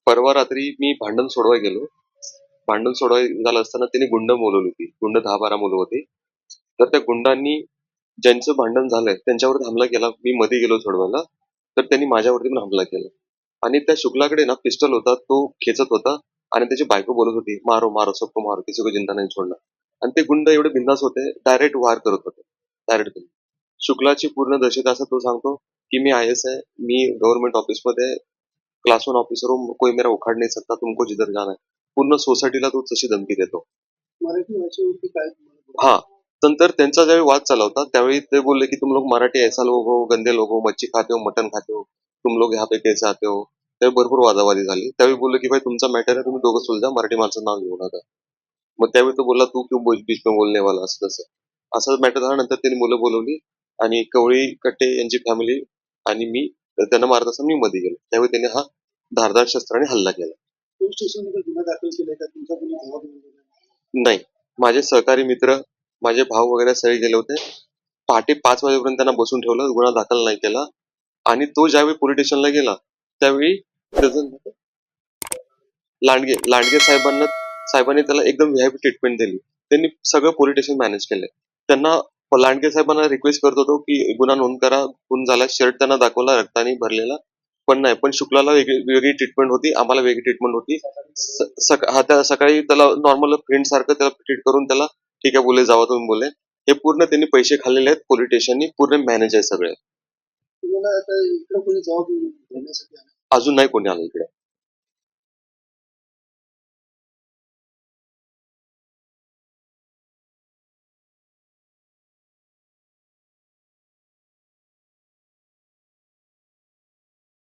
परवा रात्री मी भांडण सोडवाय गेलो. भांडण सोडवाय झालं असताना त्यांनी गुंड बोलवली होती. गुंड 10-12 मुलं होती. तर त्या गुंडांनी ज्यांचं भांडण झालंय त्यांच्यावर हमला केला. मी मध्ये गेलो सोडवायला. तर त्यांनी माझ्यावरती पण हमला केला. आणि त्या शुक्लाकडे ना पिस्टल होता. तो खेचत होता आणि त्याची बायको बोलत होती, "मारो, मारो, सबको मारो, किसी को जिंदा नहीं छोडना." आणि ते गुंड एवढे बिंदास होते, डायरेक्ट वार करत होते. डायरेक्ट. शुक्लाची पूर्ण दहशत असं तो सांगतो, की "मी आय-एस आहे. मी गव्हर्नमेंट ऑफिसमध्ये क्लास 1 ऑफिसर हूँ, कोई मेरा उखाड़ नहीं सकता, तुमको जिधर जाना है." पूर्ण सोसायटीला तो तशी धमकी देतो. मराठी भाषेवरती काय हा. नंतर त्यांचा ज्यावेळी वाद चालला होता त्यावेळी ते बोलले की तुम लोग मराठी ऐसा लोग हो, गंदे लोग हो, मच्छी खाते हो, मटन खाते हो, तुम लोग यहाँ पे कैसे आते हो. त्यावेळी भरपूर वादावादी झाली. त्यावेळी बोलले की भाई तुमचा मॅटर आहे, तुम्ही दोघं सुलझा, मराठी माणसं नाव घेऊ नका. मग त्यावेळी तो बोलला तू क्यों बीच में बोलने वाला, असं तसं. असं मॅटर झाल्यानंतर त्यांनी मुलं बोलवली आणि कवळी कट्टे यांची फॅमिली आणि मी त्यांना मारत असताना मी मध्ये गेलो. त्यावेळी त्यांनी हा धारदार शस्त्राने हल्ला केला. पोलीस स्टेशनमध्ये गुन्हा दाखल केलाय का? तुमचा कोणी जबाब दिलेला नाही? नाही, माझे सहकारी मित्र, माझे भाऊ वगैरे सगळे गेले होते. पहाटे 5 वाजेपर्यंत त्यांना बसून ठेवलं, गुन्हा दाखल नाही केला. आणि तो ज्यावेळी पोलीस स्टेशनला गेला त्यावेळी त्याचं लांडगे साहेबांनी त्याला एकदम व्हीआयपी ट्रीटमेंट दिली. त्यांनी सगळं पोलीस स्टेशन मॅनेज केलंय. त्यांना लांडगे साहेबांना रिक्वेस्ट करत होतो की गुन्हा नोंद करा. खून झाला, शर्ट त्यांना दाखवला रक्ताने भरलेला. पण नाही, पण शुक्लाला वेगळी ट्रीटमेंट होती, आम्हाला वेगळी ट्रीटमेंट होती. त्या सकाळी त्याला नॉर्मल फ्रेंड सारखं त्याला ट्रीट करून त्याला ठीक आहे बोले, जावा तुम्ही बोले. हे पूर्ण त्यांनी पैसे खाल्लेले आहेत पोलीस स्टेशननी, पूर्ण मॅनेज आहे सगळे. तुम्हाला आता इकडे कोणी जबाब देण्यासाठी आलं? अजून नाही कोणी आलं इकडे.